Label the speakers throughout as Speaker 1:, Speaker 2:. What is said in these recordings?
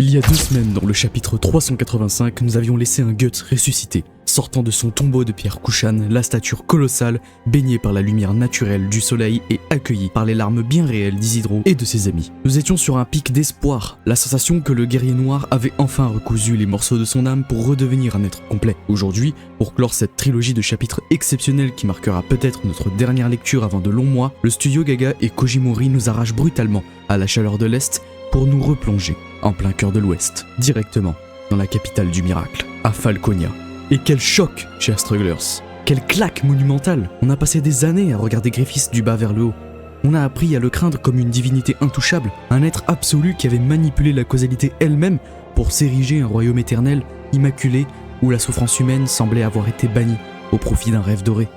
Speaker 1: Il y a 2 semaines, dans le chapitre 385, nous avions laissé un Guts ressuscité, sortant de son tombeau de pierre Kushan, la stature colossale, baignée par la lumière naturelle du soleil et accueillie par les larmes bien réelles d'Isidro et de ses amis. Nous étions sur un pic d'espoir, la sensation que le guerrier noir avait enfin recousu les morceaux de son âme pour redevenir un être complet. Aujourd'hui, pour clore cette trilogie de chapitres exceptionnels qui marquera peut-être notre dernière lecture avant de longs mois, le studio Gaga et Koji Mori nous arrachent brutalement à la chaleur de l'Est pour nous replonger en plein cœur de l'Ouest, directement dans la capitale du miracle, à Falconia. Et quel choc, chers strugglers! Quelle claque monumentale! On a passé des années à regarder Griffiths du bas vers le haut. On a appris à le craindre comme une divinité intouchable, un être absolu qui avait manipulé la causalité elle-même pour s'ériger un royaume éternel, immaculé, où la souffrance humaine semblait avoir été bannie au profit d'un rêve doré.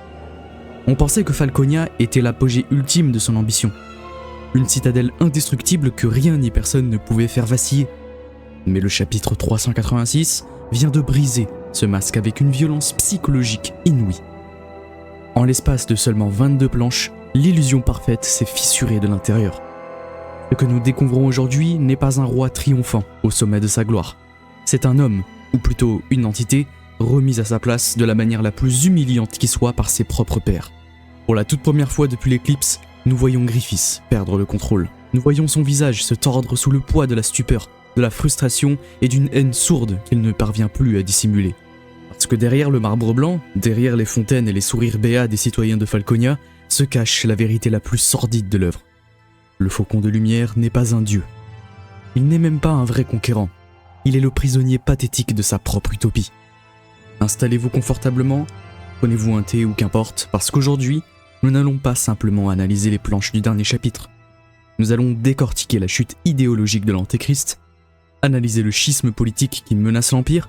Speaker 1: On pensait que Falconia était l'apogée ultime de son ambition. Une citadelle indestructible que rien ni personne ne pouvait faire vaciller. Mais le chapitre 386 vient de briser ce masque avec une violence psychologique inouïe. En l'espace de seulement 22 planches, l'illusion parfaite s'est fissurée de l'intérieur. Ce que nous découvrons aujourd'hui n'est pas un roi triomphant au sommet de sa gloire. C'est un homme, ou plutôt une entité, remise à sa place de la manière la plus humiliante qui soit par ses propres pairs. Pour la toute première fois depuis l'éclipse, nous voyons Griffiths perdre le contrôle. Nous voyons son visage se tordre sous le poids de la stupeur, de la frustration et d'une haine sourde qu'il ne parvient plus à dissimuler. Parce que derrière le marbre blanc, derrière les fontaines et les sourires béats des citoyens de Falconia, se cache la vérité la plus sordide de l'œuvre. Le Faucon de Lumière n'est pas un dieu. Il n'est même pas un vrai conquérant. Il est le prisonnier pathétique de sa propre utopie. Installez-vous confortablement, prenez-vous un thé ou qu'importe, parce qu'aujourd'hui, nous n'allons pas simplement analyser les planches du dernier chapitre. Nous allons décortiquer la chute idéologique de l'Antéchrist, analyser le schisme politique qui menace l'Empire,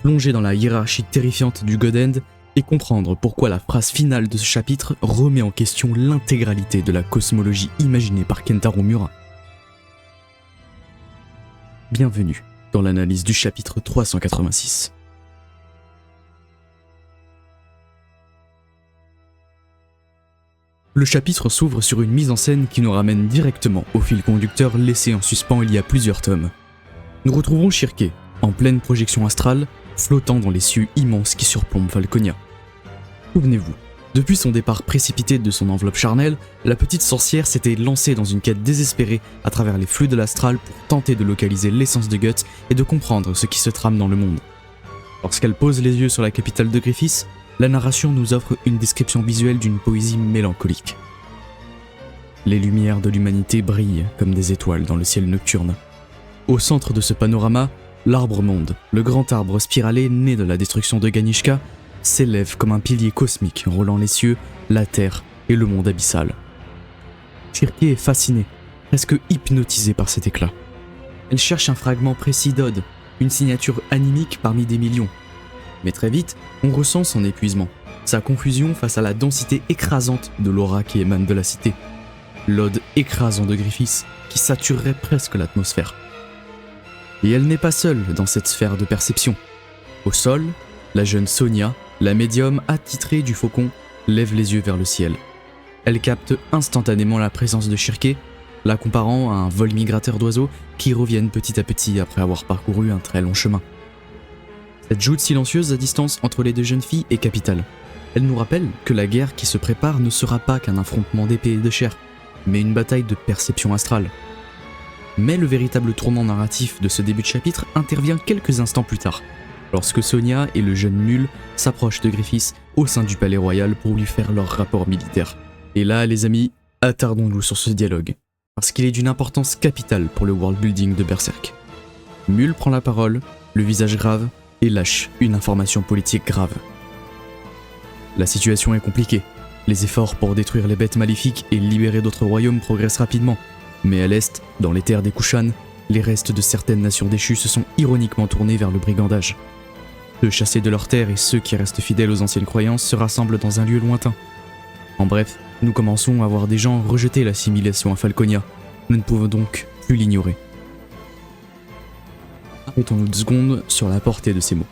Speaker 1: plonger dans la hiérarchie terrifiante du God End et comprendre pourquoi la phrase finale de ce chapitre remet en question l'intégralité de la cosmologie imaginée par Kentaro Miura. Bienvenue dans l'analyse du chapitre 386. Le chapitre s'ouvre sur une mise en scène qui nous ramène directement au fil conducteur laissé en suspens il y a plusieurs tomes. Nous retrouvons Shirke, en pleine projection astrale, flottant dans les cieux immenses qui surplombent Falconia. Souvenez-vous, depuis son départ précipité de son enveloppe charnelle, la petite sorcière s'était lancée dans une quête désespérée à travers les flux de l'astral pour tenter de localiser l'essence de Guts et de comprendre ce qui se trame dans le monde. Lorsqu'elle pose les yeux sur la capitale de Griffiths, la narration nous offre une description visuelle d'une poésie mélancolique. Les lumières de l'humanité brillent comme des étoiles dans le ciel nocturne. Au centre de ce panorama, l'arbre monde, le grand arbre spiralé né de la destruction de Ganishka, s'élève comme un pilier cosmique roulant les cieux, la terre et le monde abyssal. Shirke est fascinée, presque hypnotisée par cet éclat. Elle cherche un fragment précis d'Ode, une signature animique parmi des millions. Mais très vite, on ressent son épuisement, sa confusion face à la densité écrasante de l'aura qui émane de la cité. L'ode écrasant de Griffiths qui saturerait presque l'atmosphère. Et elle n'est pas seule dans cette sphère de perception. Au sol, la jeune Sonia, la médium attitrée du faucon, lève les yeux vers le ciel. Elle capte instantanément la présence de Shirke, la comparant à un vol migrateur d'oiseaux qui reviennent petit à petit après avoir parcouru un très long chemin. Cette joute silencieuse à distance entre les deux jeunes filles est capitale. Elle nous rappelle que la guerre qui se prépare ne sera pas qu'un affrontement d'épée et de chair, mais une bataille de perception astrale. Mais le véritable tournant narratif de ce début de chapitre intervient quelques instants plus tard, lorsque Sonia et le jeune Mule s'approchent de Griffiths au sein du palais royal pour lui faire leur rapport militaire. Et là, les amis, attardons-nous sur ce dialogue, parce qu'il est d'une importance capitale pour le world building de Berserk. Mule prend la parole, le visage grave, et lâche une information politique grave. La situation est compliquée. Les efforts pour détruire les bêtes maléfiques et libérer d'autres royaumes progressent rapidement. Mais à l'est, dans les terres des Kushan, les restes de certaines nations déchues se sont ironiquement tournés vers le brigandage. Ceux chassés de leurs terres et ceux qui restent fidèles aux anciennes croyances se rassemblent dans un lieu lointain. En bref, nous commençons à voir des gens rejeter l'assimilation à Falconia. Nous ne pouvons donc plus l'ignorer. Arrêtons-nous 2 secondes sur la portée de ces mots.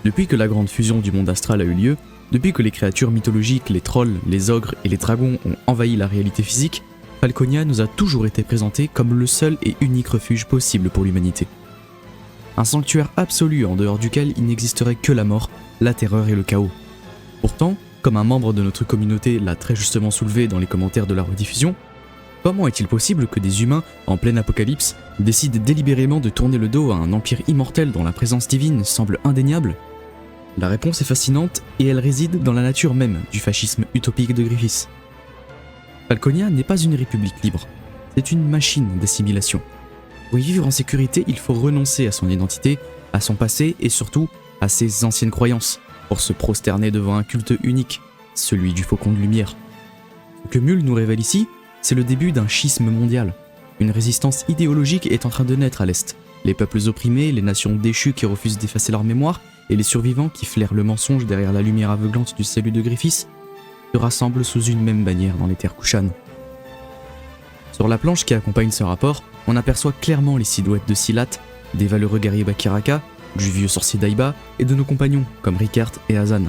Speaker 1: Depuis que la grande fusion du monde astral a eu lieu, depuis que les créatures mythologiques, les trolls, les ogres et les dragons ont envahi la réalité physique, Falconia nous a toujours été présentée comme le seul et unique refuge possible pour l'humanité. un sanctuaire absolu en dehors duquel il n'existerait que la mort, la terreur et le chaos. Pourtant, comme un membre de notre communauté l'a très justement soulevé dans les commentaires de la rediffusion, comment est-il possible que des humains, en pleine apocalypse, décident délibérément de tourner le dos à un empire immortel dont la présence divine semble indéniable? La réponse est fascinante et elle réside dans la nature même du fascisme utopique de Griffiths. Falconia n'est pas une république libre, c'est une machine d'assimilation. Pour y vivre en sécurité, il faut renoncer à son identité, à son passé et surtout à ses anciennes croyances, pour se prosterner devant un culte unique, celui du Faucon de Lumière. Ce que Mule nous révèle ici, c'est le début d'un schisme mondial. Une résistance idéologique est en train de naître à l'Est. Les peuples opprimés, les nations déchues qui refusent d'effacer leur mémoire, et les survivants qui flairent le mensonge derrière la lumière aveuglante du salut de Griffiths, se rassemblent sous une même bannière dans les terres Kushan. Sur la planche qui accompagne ce rapport, on aperçoit clairement les silhouettes de Silat, des valeureux guerriers Bakiraka, du vieux sorcier Daiba et de nos compagnons comme Ricard et Hazan.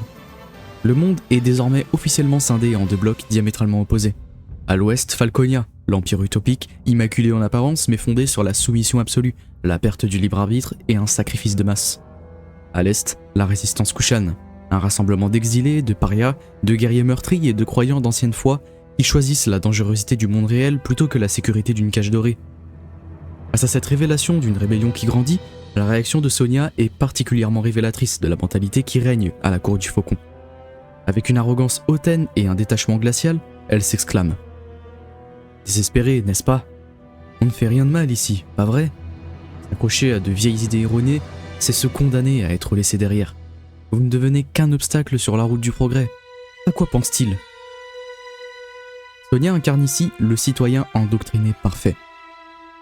Speaker 1: Le monde est désormais officiellement scindé en deux blocs diamétralement opposés. À l'ouest, Falconia, l'empire utopique, immaculé en apparence mais fondé sur la soumission absolue, la perte du libre arbitre et un sacrifice de masse. À l'est, la résistance Kushan, un rassemblement d'exilés, de parias, de guerriers meurtris et de croyants d'ancienne foi qui choisissent la dangerosité du monde réel plutôt que la sécurité d'une cage dorée. Face à cette révélation d'une rébellion qui grandit, la réaction de Sonia est particulièrement révélatrice de la mentalité qui règne à la cour du Faucon. Avec une arrogance hautaine et un détachement glacial, elle s'exclame. Désespérée, n'est-ce pas? On ne fait rien de mal ici, pas vrai? S'accrocher à de vieilles idées erronées, c'est se condamner à être laissé derrière. Vous ne devenez qu'un obstacle sur la route du progrès. À quoi pense-t-il? Sonia incarne ici le citoyen endoctriné parfait.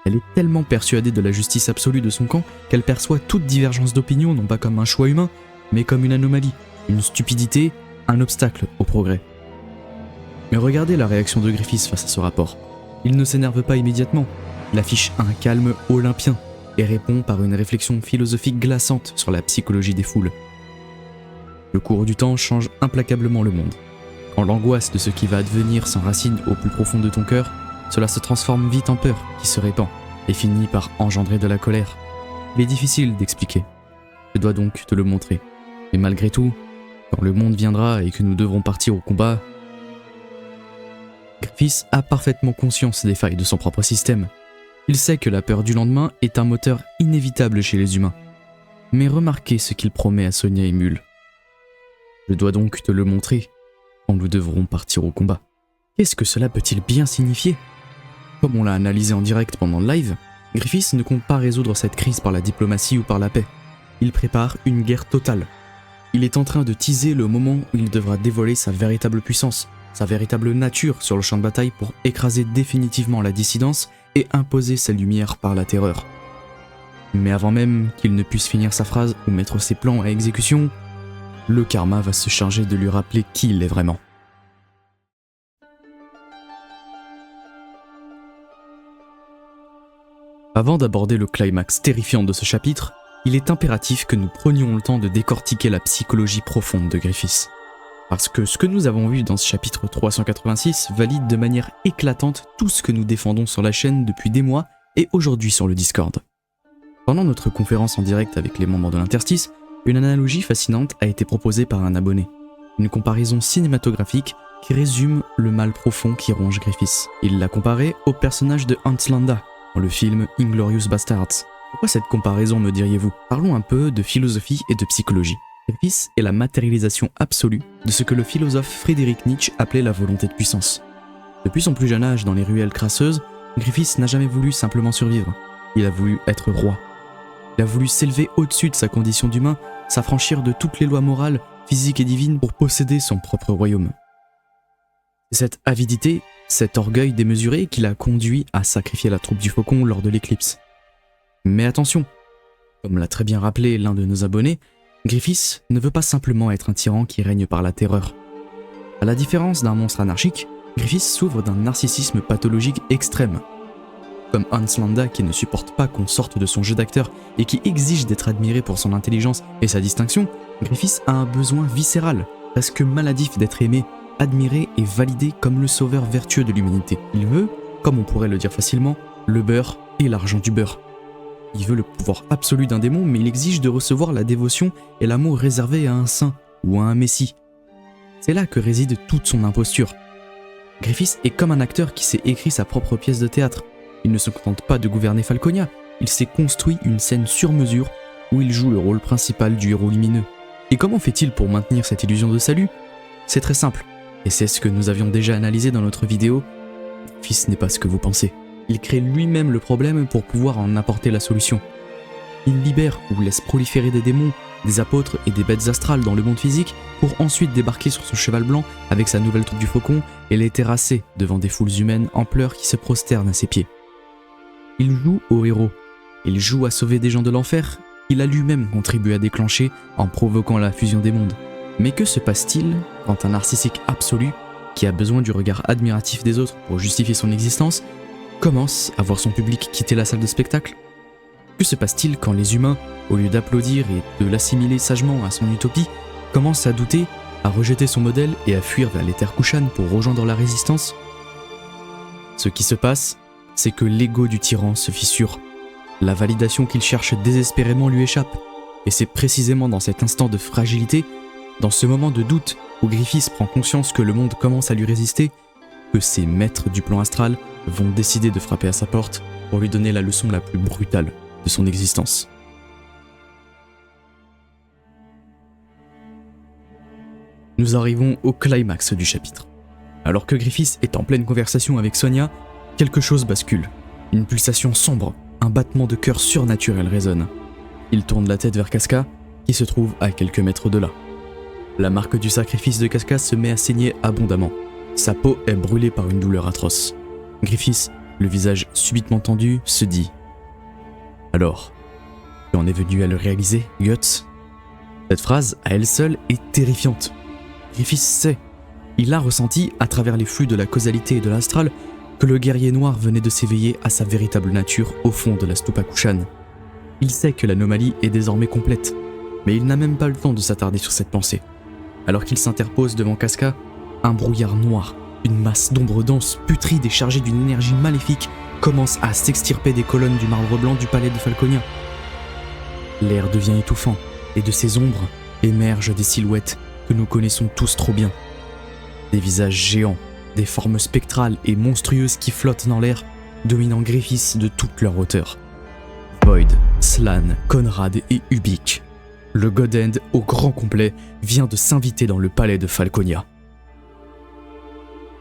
Speaker 1: Elle est tellement persuadée de la justice absolue de son camp qu'elle perçoit toute divergence d'opinion non pas comme un choix humain, mais comme une anomalie, une stupidité, un obstacle au progrès. Mais regardez la réaction de Griffiths face à ce rapport. Il ne s'énerve pas immédiatement, il affiche un calme olympien et répond par une réflexion philosophique glaçante sur la psychologie des foules. Le cours du temps change implacablement le monde. Quand l'angoisse de ce qui va advenir s'enracine au plus profond de ton cœur, cela se transforme vite en peur qui se répand et finit par engendrer de la colère. Il est difficile d'expliquer. Je dois donc te le montrer. Et malgré tout, quand le monde viendra et que nous devrons partir au combat, Griffiths a parfaitement conscience des failles de son propre système. Il sait que la peur du lendemain est un moteur inévitable chez les humains. Mais remarquez ce qu'il promet à Sonia et Mule. Je dois donc te le montrer quand nous devrons partir au combat. Qu'est-ce que cela peut-il bien signifier? Comme on l'a analysé en direct pendant le live, Griffiths ne compte pas résoudre cette crise par la diplomatie ou par la paix. Il prépare une guerre totale. Il est en train de teaser le moment où il devra dévoiler sa véritable puissance, sa véritable nature sur le champ de bataille pour écraser définitivement la dissidence et imposer sa lumière par la terreur. Mais avant même qu'il ne puisse finir sa phrase ou mettre ses plans à exécution, le karma va se charger de lui rappeler qui il est vraiment. Avant d'aborder le climax terrifiant de ce chapitre, il est impératif que nous prenions le temps de décortiquer la psychologie profonde de Griffiths. Parce que ce que nous avons vu dans ce chapitre 386 valide de manière éclatante tout ce que nous défendons sur la chaîne depuis des mois et aujourd'hui sur le Discord. Pendant notre conférence en direct avec les membres de l'Interstice, une analogie fascinante a été proposée par un abonné. Une comparaison cinématographique qui résume le mal profond qui ronge Griffiths. Il l'a comparé au personnage de Hans Landa dans le film Inglourious Basterds. Pourquoi cette comparaison, me diriez-vous? Parlons un peu de philosophie et de psychologie. Griffiths est la matérialisation absolue de ce que le philosophe Friedrich Nietzsche appelait la volonté de puissance. Depuis son plus jeune âge dans les ruelles crasseuses, Griffiths n'a jamais voulu simplement survivre. Il a voulu être roi. Il a voulu s'élever au-dessus de sa condition d'humain, s'affranchir de toutes les lois morales, physiques et divines pour posséder son propre royaume. C'est cette avidité, cet orgueil démesuré qui l'a conduit à sacrifier la troupe du Faucon lors de l'éclipse. Mais attention, comme l'a très bien rappelé l'un de nos abonnés, Griffiths ne veut pas simplement être un tyran qui règne par la terreur. À la différence d'un monstre anarchique, Griffiths souffre d'un narcissisme pathologique extrême. Comme Hans Landa qui ne supporte pas qu'on sorte de son jeu d'acteur et qui exige d'être admiré pour son intelligence et sa distinction, Griffiths a un besoin viscéral, presque maladif d'être aimé, admiré et validé comme le sauveur vertueux de l'humanité. Il veut, comme on pourrait le dire facilement, le beurre et l'argent du beurre. il veut le pouvoir absolu d'un démon, mais il exige de recevoir la dévotion et l'amour réservés à un saint ou à un messie. C'est là que réside toute son imposture. Griffiths est comme un acteur qui s'est écrit sa propre pièce de théâtre. Il ne se contente pas de gouverner Falconia, il s'est construit une scène sur mesure où il joue le rôle principal du héros lumineux. Et comment fait-il pour maintenir cette illusion de salut? C'est très simple, et c'est ce que nous avions déjà analysé dans notre vidéo. Griffiths n'est pas ce que vous pensez. Il crée lui-même le problème pour pouvoir en apporter la solution. Il libère ou laisse proliférer des démons, des apôtres et des bêtes astrales dans le monde physique pour ensuite débarquer sur son cheval blanc avec sa nouvelle troupe du Faucon et les terrasser devant des foules humaines en pleurs qui se prosternent à ses pieds. Il joue au héros. Il joue à sauver des gens de l'enfer qu'il a lui-même contribué à déclencher en provoquant la fusion des mondes. Mais que se passe-t-il quand un narcissique absolu, qui a besoin du regard admiratif des autres pour justifier son existence, commence à voir son public quitter la salle de spectacle? Que se passe-t-il quand les humains, au lieu d'applaudir et de l'assimiler sagement à son utopie, commencent à douter, à rejeter son modèle et à fuir vers les terres Kushan pour rejoindre la résistance? Ce qui se passe, c'est que l'ego du tyran se fissure. La validation qu'il cherche désespérément lui échappe. Et c'est précisément dans cet instant de fragilité, dans ce moment de doute où Griffiths prend conscience que le monde commence à lui résister, que ses maîtres du plan astral vont décider de frapper à sa porte pour lui donner la leçon la plus brutale de son existence. Nous arrivons au climax du chapitre. Alors que Griffiths est en pleine conversation avec Sonia, quelque chose bascule. Une pulsation sombre, un battement de cœur surnaturel résonne. Il tourne la tête vers Casca, qui se trouve à quelques mètres de là. La marque du sacrifice de Casca se met à saigner abondamment. Sa peau est brûlée par une douleur atroce. Griffiths, le visage subitement tendu, se dit « Alors, tu en es venu à le réaliser, Guts ?» Cette phrase, à elle seule, est terrifiante. Griffiths sait, il a ressenti, à travers les flux de la causalité et de l'astral, que le guerrier noir venait de s'éveiller à sa véritable nature au fond de la Stupa Kushan. Il sait que l'anomalie est désormais complète, mais il n'a même pas le temps de s'attarder sur cette pensée. Alors qu'il s'interpose devant Casca, un brouillard noir, une masse d'ombre dense, putride et chargée d'une énergie maléfique, commence à s'extirper des colonnes du marbre blanc du palais de Falconia. L'air devient étouffant, et de ces ombres émergent des silhouettes que nous connaissons tous trop bien. Des visages géants, des formes spectrales et monstrueuses qui flottent dans l'air, dominant Griffiths de toute leur hauteur. Void, Slann, Conrad et Ubik. Le God End au grand complet vient de s'inviter dans le palais de Falconia.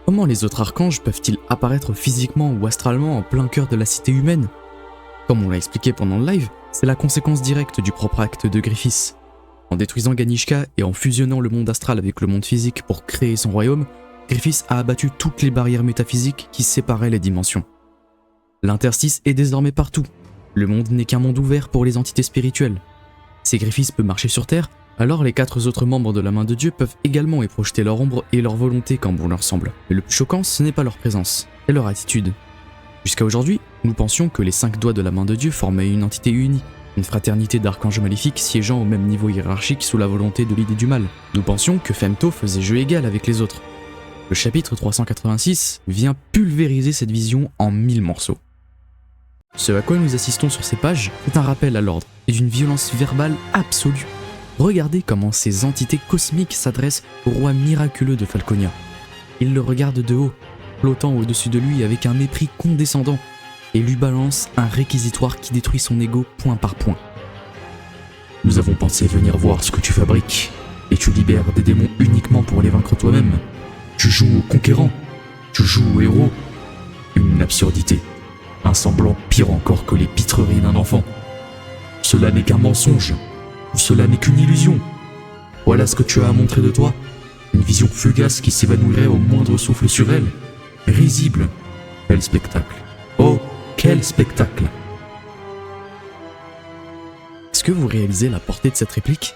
Speaker 1: Comment les autres archanges peuvent-ils apparaître physiquement ou astralement en plein cœur de la cité humaine? Comme on l'a expliqué pendant le live, c'est la conséquence directe du propre acte de Griffiths. En détruisant Ganishka et en fusionnant le monde astral avec le monde physique pour créer son royaume, Griffiths a abattu toutes les barrières métaphysiques qui séparaient les dimensions. L'interstice est désormais partout. Le monde n'est qu'un monde ouvert pour les entités spirituelles. Si Griffiths peut marcher sur Terre, alors les 4 autres membres de la main de Dieu peuvent également y projeter leur ombre et leur volonté quand bon leur semble. Mais le plus choquant, ce n'est pas leur présence, c'est leur attitude. Jusqu'à aujourd'hui, nous pensions que les 5 doigts de la main de Dieu formaient une entité unie, une fraternité d'archanges maléfiques siégeant au même niveau hiérarchique sous la volonté de l'idée du mal. Nous pensions que Femto faisait jeu égal avec les autres. Le chapitre 386 vient pulvériser cette vision en 1000 morceaux. Ce à quoi nous assistons sur ces pages est un rappel à l'ordre et d'une violence verbale absolue. Regardez comment ces entités cosmiques s'adressent au roi miraculeux de Falconia. Ils le regardent de haut, flottant au-dessus de lui avec un mépris condescendant, et lui balancent un réquisitoire qui détruit son ego point par point. Nous avons pensé venir voir ce que tu fabriques, et tu libères des démons uniquement pour les vaincre toi-même. Tu joues au conquérant, tu joues au héros. Une absurdité. Un semblant pire encore que les pitreries d'un enfant. Cela n'est qu'un mensonge, ou cela n'est qu'une illusion. Voilà ce que tu as à montrer de toi. Une vision fugace qui s'évanouirait au moindre souffle sur elle. Risible. Quel spectacle. Oh, quel spectacle. Est-ce que vous réalisez la portée de cette réplique?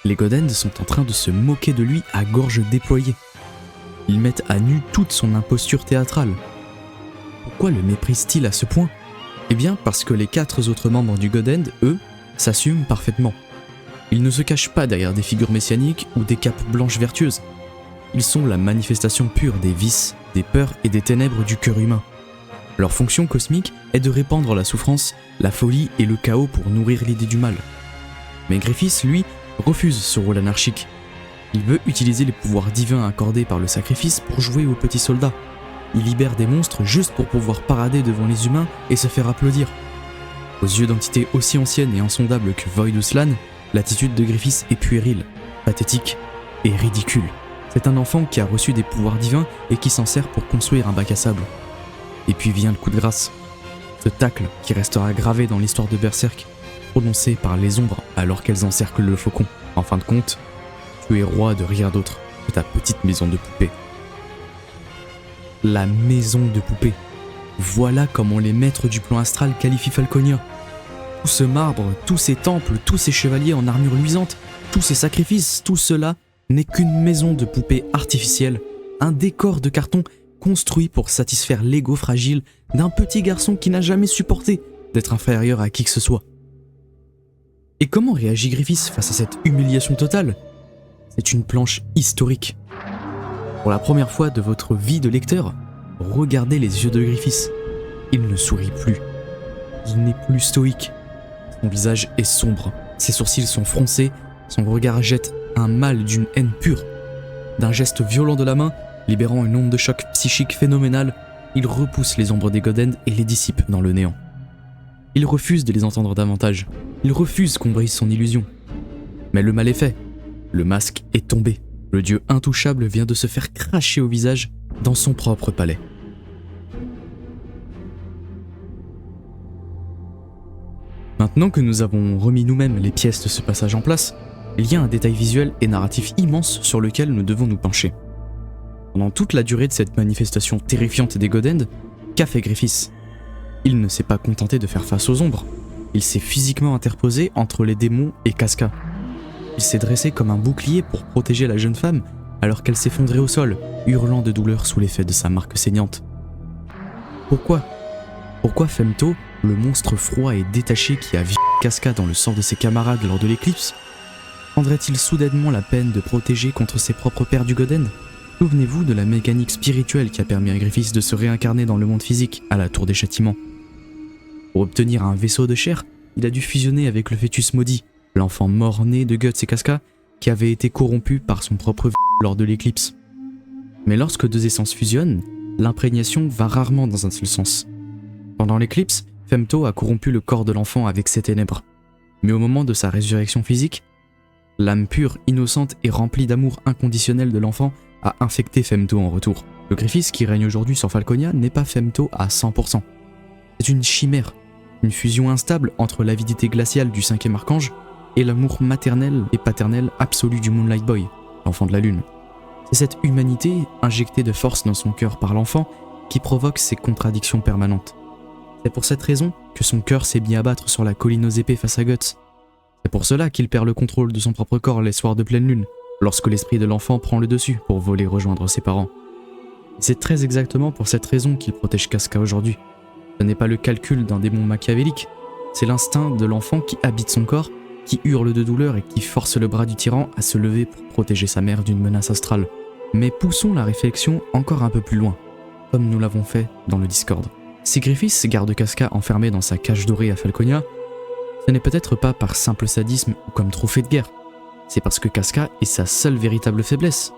Speaker 1: Les God End sont en train de se moquer de lui à gorge déployée. Ils mettent à nu toute son imposture théâtrale. Pourquoi le méprisent-ils à ce point? Eh bien parce que les 4 autres membres du God End, eux, s'assument parfaitement. Ils ne se cachent pas derrière des figures messianiques ou des capes blanches vertueuses. Ils sont la manifestation pure des vices, des peurs et des ténèbres du cœur humain. Leur fonction cosmique est de répandre la souffrance, la folie et le chaos pour nourrir l'idée du mal. Mais Griffiths, lui, refuse ce rôle anarchique. Il veut utiliser les pouvoirs divins accordés par le sacrifice pour jouer aux petits soldats. Il libère des monstres juste pour pouvoir parader devant les humains et se faire applaudir. Aux yeux d'entités aussi anciennes et insondables que Void ou Slann, l'attitude de Griffiths est puérile, pathétique et ridicule. C'est un enfant qui a reçu des pouvoirs divins et qui s'en sert pour construire un bac à sable. Et puis vient le coup de grâce. Ce tacle qui restera gravé dans l'histoire de Berserk, prononcé par les ombres alors qu'elles encerclent le faucon. En fin de compte, tu es roi de rien d'autre que ta petite maison de poupée. La maison de poupée. Voilà comment les maîtres du plan astral qualifient Falconia. Tout ce marbre, tous ces temples, tous ces chevaliers en armure luisante, tous ces sacrifices, tout cela n'est qu'une maison de poupée artificielle, un décor de carton construit pour satisfaire l'ego fragile d'un petit garçon qui n'a jamais supporté d'être inférieur à qui que ce soit. Et comment réagit Griffiths face à cette humiliation totale ? C'est une planche historique. Pour la première fois de votre vie de lecteur, regardez les yeux de Griffiths. Il ne sourit plus. Il n'est plus stoïque. Son visage est sombre, ses sourcils sont froncés, son regard jette un mal d'une haine pure. D'un geste violent de la main, libérant une onde de choc psychique phénoménale, il repousse les ombres des Godend et les dissipe dans le néant. Il refuse de les entendre davantage. Il refuse qu'on brise son illusion. Mais le mal est fait. Le masque est tombé. Le dieu intouchable vient de se faire cracher au visage dans son propre palais. Maintenant que nous avons remis nous-mêmes les pièces de ce passage en place, il y a un détail visuel et narratif immense sur lequel nous devons nous pencher. Pendant toute la durée de cette manifestation terrifiante des Godend, qu'a fait Griffiths ? Il ne s'est pas contenté de faire face aux ombres. Il s'est physiquement interposé entre les démons et Casca. Il s'est dressé comme un bouclier pour protéger la jeune femme alors qu'elle s'effondrait au sol, hurlant de douleur sous l'effet de sa marque saignante. Pourquoi Femto, le monstre froid et détaché qui a viré Casca dans le sang de ses camarades lors de l'éclipse, prendrait-il soudainement la peine de protéger contre ses propres pères du Godend ? Souvenez-vous de la mécanique spirituelle qui a permis à Griffiths de se réincarner dans le monde physique, à la Tour des Châtiments. Pour obtenir un vaisseau de chair, il a dû fusionner avec le fœtus maudit, l'enfant mort-né de Guts et Casca, qui avait été corrompu par son propre lors de l'éclipse. Mais lorsque deux essences fusionnent, l'imprégnation va rarement dans un seul sens. Pendant l'éclipse, Femto a corrompu le corps de l'enfant avec ses ténèbres. Mais au moment de sa résurrection physique, l'âme pure, innocente et remplie d'amour inconditionnel de l'enfant a infecté Femto en retour. Le Griffiths qui règne aujourd'hui sur Falconia n'est pas Femto à 100%. C'est une chimère, une fusion instable entre l'avidité glaciale du 5e archange et l'amour maternel et paternel absolu du Moonlight Boy, l'enfant de la lune. C'est cette humanité, injectée de force dans son cœur par l'enfant, qui provoque ces contradictions permanentes. C'est pour cette raison que son cœur s'est mis à battre sur la colline aux épées face à Guts. C'est pour cela qu'il perd le contrôle de son propre corps les soirs de pleine lune, lorsque l'esprit de l'enfant prend le dessus pour voler rejoindre ses parents. Et c'est très exactement pour cette raison qu'il protège Casca aujourd'hui. Ce n'est pas le calcul d'un démon machiavélique, c'est l'instinct de l'enfant qui habite son corps, qui hurle de douleur et qui force le bras du tyran à se lever pour protéger sa mère d'une menace astrale. Mais poussons la réflexion encore un peu plus loin, comme nous l'avons fait dans le Discord. Si Griffiths garde Casca enfermé dans sa cage dorée à Falconia, ce n'est peut-être pas par simple sadisme ou comme trophée de guerre, c'est parce que Casca est sa seule véritable faiblesse.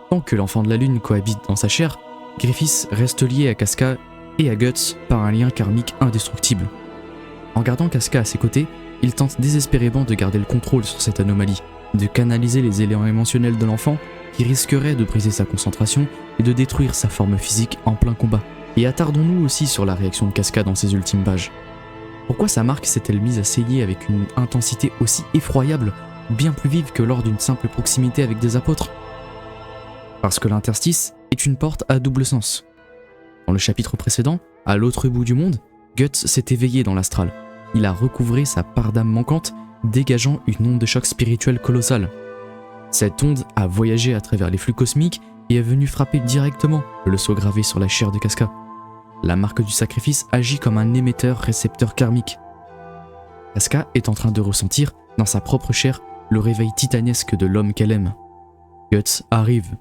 Speaker 1: Tant que l'enfant de la lune cohabite dans sa chair, Griffiths reste lié à Casca et à Guts par un lien karmique indestructible. En gardant Casca à ses côtés, il tente désespérément de garder le contrôle sur cette anomalie, de canaliser les éléments émotionnels de l'enfant qui risqueraient de briser sa concentration et de détruire sa forme physique en plein combat. Et attardons-nous aussi sur la réaction de Casca dans ses ultimes pages. Pourquoi sa marque s'est-elle mise à saigner avec une intensité aussi effroyable, bien plus vive que lors d'une simple proximité avec des apôtres ? Parce que l'interstice est une porte à double sens. Dans le chapitre précédent, à l'autre bout du monde, Guts s'est éveillé dans l'astral. Il a recouvré sa part d'âme manquante, dégageant une onde de choc spirituel colossale. Cette onde a voyagé à travers les flux cosmiques et est venue frapper directement le sceau gravé sur la chair de Casca. La marque du sacrifice agit comme un émetteur-récepteur karmique. Casca est en train de ressentir, dans sa propre chair, le réveil titanesque de l'homme qu'elle aime. Guts arrive,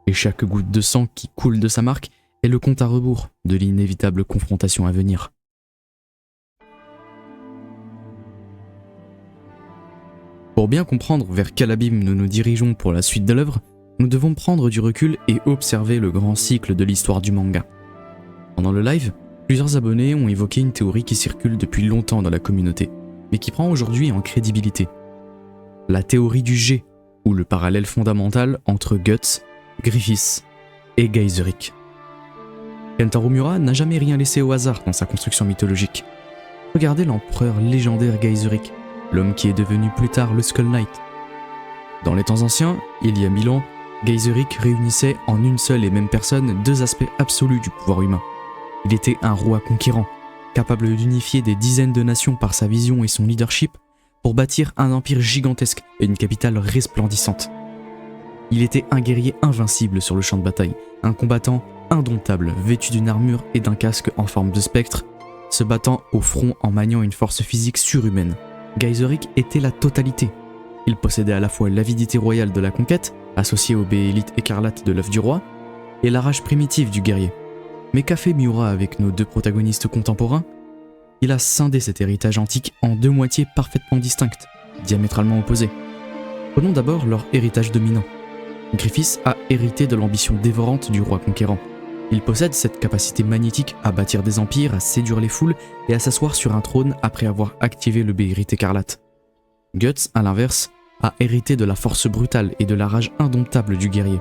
Speaker 1: et chaque goutte de sang qui coule de sa marque est le compte à rebours de l'inévitable confrontation à venir. Pour bien comprendre vers quel abîme nous nous dirigeons pour la suite de l'œuvre, nous devons prendre du recul et observer le grand cycle de l'histoire du manga. Pendant le live, plusieurs abonnés ont évoqué une théorie qui circule depuis longtemps dans la communauté, mais qui prend aujourd'hui en crédibilité. La théorie du G, ou le parallèle fondamental entre Guts, Griffiths et Gaiseric. Kentaro Miura n'a jamais rien laissé au hasard dans sa construction mythologique. Regardez l'empereur légendaire Gaiseric, l'homme qui est devenu plus tard le Skull Knight. Dans les temps anciens, il y a 1000 ans, Gaiseric réunissait en une seule et même personne deux aspects absolus du pouvoir humain. Il était un roi conquérant, capable d'unifier des dizaines de nations par sa vision et son leadership pour bâtir un empire gigantesque et une capitale resplendissante. Il était un guerrier invincible sur le champ de bataille, un combattant indomptable, vêtu d'une armure et d'un casque en forme de spectre, se battant au front en maniant une force physique surhumaine. Gaiseric était la totalité. Il possédait à la fois l'avidité royale de la conquête, associée au béélite écarlate de l'œuf du roi, et la rage primitive du guerrier. Mais qu'a fait Miura avec nos deux protagonistes contemporains ? Il a scindé cet héritage antique en deux moitiés parfaitement distinctes, diamétralement opposées. Prenons d'abord leur héritage dominant. Griffiths a hérité de l'ambition dévorante du roi conquérant. Il possède cette capacité magnétique à bâtir des empires, à séduire les foules et à s'asseoir sur un trône après avoir activé le béélite écarlate. Guts, à l'inverse, a hérité de la force brutale et de la rage indomptable du guerrier.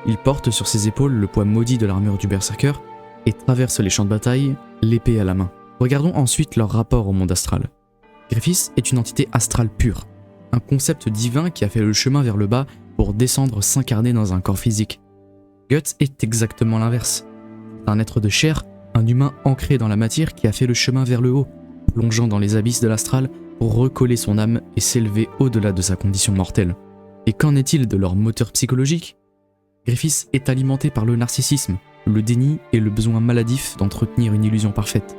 Speaker 1: Il porte sur ses épaules le poids maudit de l'armure du berserker et traverse les champs de bataille, l'épée à la main. Regardons ensuite leur rapport au monde astral. Griffiths est une entité astrale pure, un concept divin qui a fait le chemin vers le bas pour descendre s'incarner dans un corps physique. Guts est exactement l'inverse. C'est un être de chair, un humain ancré dans la matière qui a fait le chemin vers le haut, plongeant dans les abysses de l'astral pour recoller son âme et s'élever au-delà de sa condition mortelle. Et qu'en est-il de leur moteur psychologique ? Griffiths est alimenté par le narcissisme, le déni et le besoin maladif d'entretenir une illusion parfaite.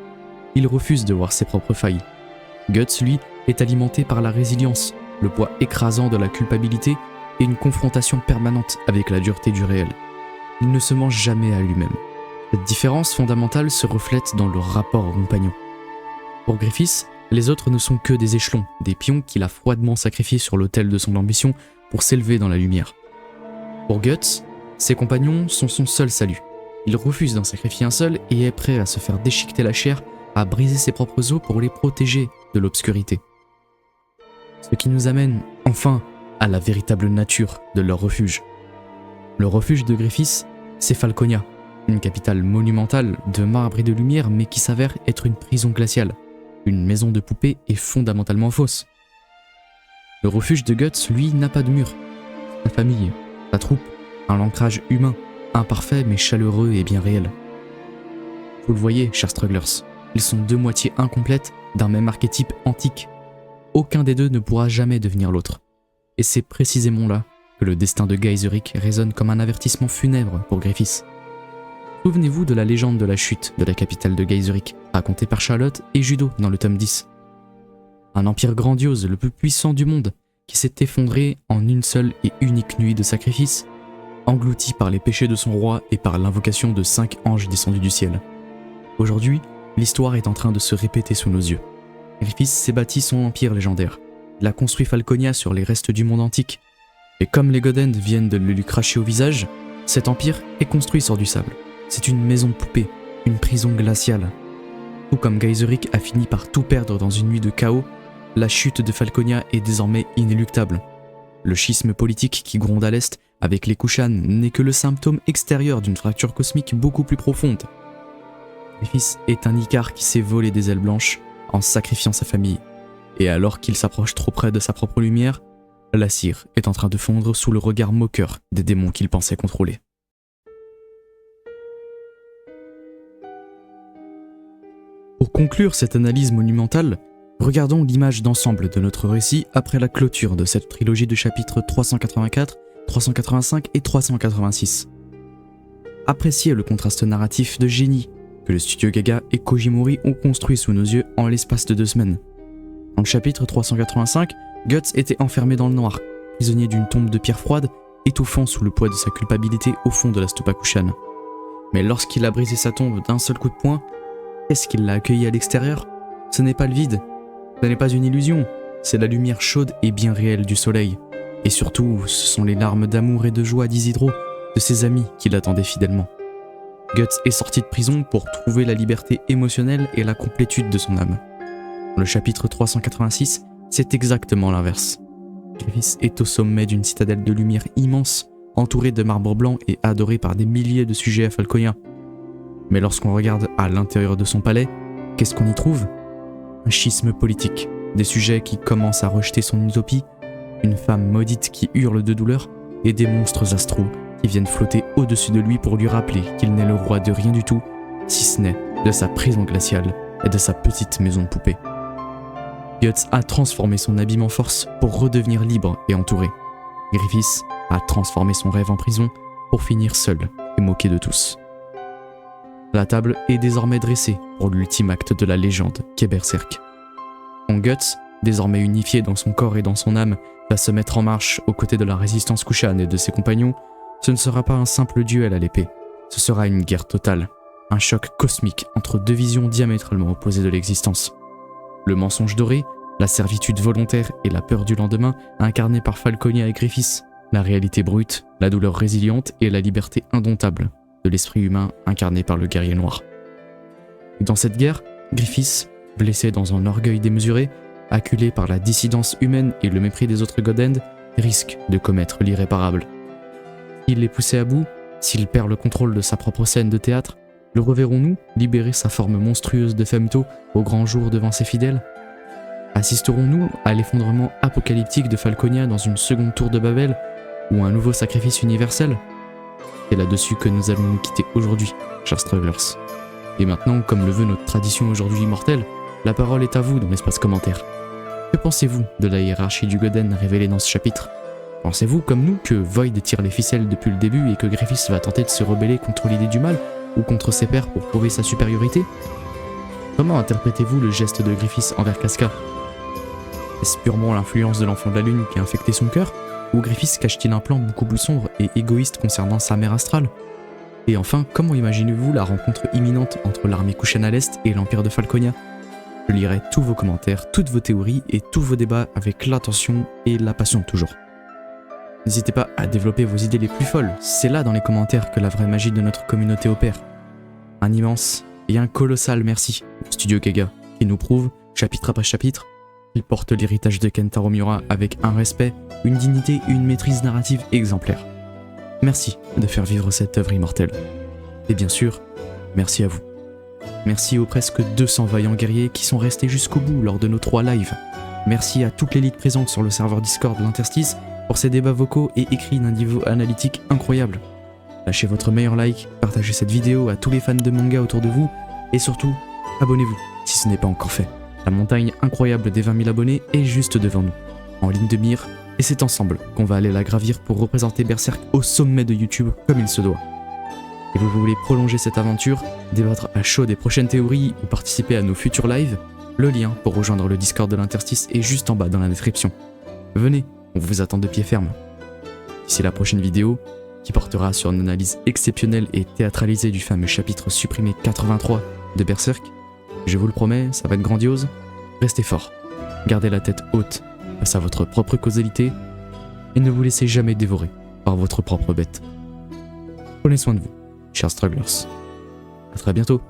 Speaker 1: Il refuse de voir ses propres failles. Guts, lui, est alimenté par la résilience, le poids écrasant de la culpabilité et une confrontation permanente avec la dureté du réel. Il ne se ment jamais à lui-même. Cette différence fondamentale se reflète dans leur rapport aux compagnons. Pour Griffiths, les autres ne sont que des échelons, des pions qu'il a froidement sacrifiés sur l'autel de son ambition pour s'élever dans la lumière. Pour Guts, ses compagnons sont son seul salut. Il refuse d'en sacrifier un seul et est prêt à se faire déchiqueter la chair, à briser ses propres os pour les protéger de l'obscurité. Ce qui nous amène, enfin, à la véritable nature de leur refuge. Le refuge de Griffiths, c'est Falconia, une capitale monumentale de marbre et de lumière mais qui s'avère être une prison glaciale, une maison de poupée et fondamentalement fausse. Le refuge de Guts, lui, n'a pas de mur. Sa famille, sa troupe, un ancrage humain, imparfait mais chaleureux et bien réel. Vous le voyez, chers strugglers, ils sont deux moitiés incomplètes d'un même archétype antique. Aucun des deux ne pourra jamais devenir l'autre. Et c'est précisément là que le destin de Gaiseric résonne comme un avertissement funèbre pour Griffiths. Souvenez-vous de la légende de la chute de la capitale de Gaiseric, racontée par Charlotte et Judo dans le tome 10. Un empire grandiose, le plus puissant du monde, qui s'est effondré en une seule et unique nuit de sacrifice, englouti par les péchés de son roi et par l'invocation de 5 anges descendus du ciel. Aujourd'hui, l'histoire est en train de se répéter sous nos yeux. Griffiths s'est bâti son empire légendaire. Il a construit Falconia sur les restes du monde antique. Et comme les Godend viennent de le lui cracher au visage, cet empire est construit sur du sable. C'est une maison de poupée, une prison glaciale. Tout comme Gaiseric a fini par tout perdre dans une nuit de chaos, la chute de Falconia est désormais inéluctable. Le schisme politique qui gronde à l'est avec les Kushan n'est que le symptôme extérieur d'une fracture cosmique beaucoup plus profonde. Griffiths est un Icare qui s'est volé des ailes blanches en sacrifiant sa famille. Et alors qu'il s'approche trop près de sa propre lumière, la cire est en train de fondre sous le regard moqueur des démons qu'il pensait contrôler. Pour conclure cette analyse monumentale, regardons l'image d'ensemble de notre récit après la clôture de cette trilogie de chapitres 384, 385 et 386. Appréciez le contraste narratif de génie que le studio Gaga et Kojimori ont construit sous nos yeux en l'espace de 2 semaines. Dans le chapitre 385, Guts était enfermé dans le noir, prisonnier d'une tombe de pierre froide, étouffant sous le poids de sa culpabilité au fond de la stupa Kushan. Mais lorsqu'il a brisé sa tombe d'un seul coup de poing, qu'est-ce qui l'a accueilli à l'extérieur? Ce n'est pas le vide, ce n'est pas une illusion, c'est la lumière chaude et bien réelle du soleil. Et surtout, ce sont les larmes d'amour et de joie d'Isidro, de ses amis qui l'attendaient fidèlement. Guts est sorti de prison pour trouver la liberté émotionnelle et la complétude de son âme. Dans le chapitre 386, c'est exactement l'inverse. Griffiths est au sommet d'une citadelle de lumière immense, entouré de marbre blanc et adoré par des milliers de sujets à Falconia. Mais lorsqu'on regarde à l'intérieur de son palais, qu'est-ce qu'on y trouve? Un schisme politique, des sujets qui commencent à rejeter son utopie, une femme maudite qui hurle de douleur, et des monstres astraux qui viennent flotter au-dessus de lui pour lui rappeler qu'il n'est le roi de rien du tout, si ce n'est de sa prison glaciale et de sa petite maison de poupée. Guts a transformé son habillement force pour redevenir libre et entouré. Griffiths a transformé son rêve en prison pour finir seul et moqué de tous. La table est désormais dressée pour l'ultime acte de la légende qu'est Berserk. Son Guts, désormais unifié dans son corps et dans son âme, va se mettre en marche aux côtés de la résistance Kushan et de ses compagnons. Ce ne sera pas un simple duel à l'épée, ce sera une guerre totale, un choc cosmique entre deux visions diamétralement opposées de l'existence. Le mensonge doré, la servitude volontaire et la peur du lendemain, incarnés par Falconia et Griffiths, la réalité brute, la douleur résiliente et la liberté indomptable de l'esprit humain incarné par le guerrier noir. Et dans cette guerre, Griffiths, blessé dans un orgueil démesuré, acculé par la dissidence humaine et le mépris des autres God-End, risque de commettre l'irréparable. S'il est poussé à bout, s'il perd le contrôle de sa propre scène de théâtre, le reverrons-nous libérer sa forme monstrueuse de Femto au grand jour devant ses fidèles? Assisterons-nous à l'effondrement apocalyptique de Falconia dans une seconde tour de Babel, ou un nouveau sacrifice universel? C'est là-dessus que nous allons nous quitter aujourd'hui, chers strugglers. Et maintenant, comme le veut notre tradition aujourd'hui immortelle, la parole est à vous dans l'espace commentaire. Que pensez-vous de la hiérarchie du Goden révélée dans ce chapitre? Pensez-vous, comme nous, que Void tire les ficelles depuis le début et que Griffiths va tenter de se rebeller contre l'idée du mal, ou contre ses pairs pour prouver sa supériorité? Comment interprétez-vous le geste de Griffiths envers Casca? Est-ce purement l'influence de l'enfant de la lune qui a infecté son cœur? Ou Griffiths cache-t-il un plan beaucoup plus sombre et égoïste concernant sa mère astrale? Et enfin, comment imaginez-vous la rencontre imminente entre l'armée Kushan à l'Est et l'Empire de Falconia? Je lirai tous vos commentaires, toutes vos théories et tous vos débats avec l'attention et la passion de toujours. N'hésitez pas à développer vos idées les plus folles, c'est là dans les commentaires que la vraie magie de notre communauté opère. Un immense et un colossal merci au Studio Kaga, qui nous prouve, chapitre après chapitre, qu'il porte l'héritage de Kentaro Miura avec un respect, une dignité et une maîtrise narrative exemplaires. Merci de faire vivre cette œuvre immortelle. Et bien sûr, merci à vous. Merci aux presque 200 vaillants guerriers qui sont restés jusqu'au bout lors de nos 3 lives. Merci à toute l'élite présente sur le serveur Discord de l'Interstice pour ces débats vocaux et écrits d'un niveau analytique incroyable. Lâchez votre meilleur like, partagez cette vidéo à tous les fans de manga autour de vous, et surtout, abonnez-vous si ce n'est pas encore fait. La montagne incroyable des 20 000 abonnés est juste devant nous, en ligne de mire, et c'est ensemble qu'on va aller la gravir pour représenter Berserk au sommet de YouTube comme il se doit. Et vous voulez prolonger cette aventure, débattre à chaud des prochaines théories ou participer à nos futurs lives? Le lien pour rejoindre le Discord de l'Interstice est juste en bas dans la description. Venez, on vous attend de pied ferme. D'ici la prochaine vidéo, qui portera sur une analyse exceptionnelle et théâtralisée du fameux chapitre supprimé 83 de Berserk, je vous le promets, ça va être grandiose. Restez forts, gardez la tête haute face à votre propre causalité et ne vous laissez jamais dévorer par votre propre bête. Prenez soin de vous, chers strugglers. À très bientôt.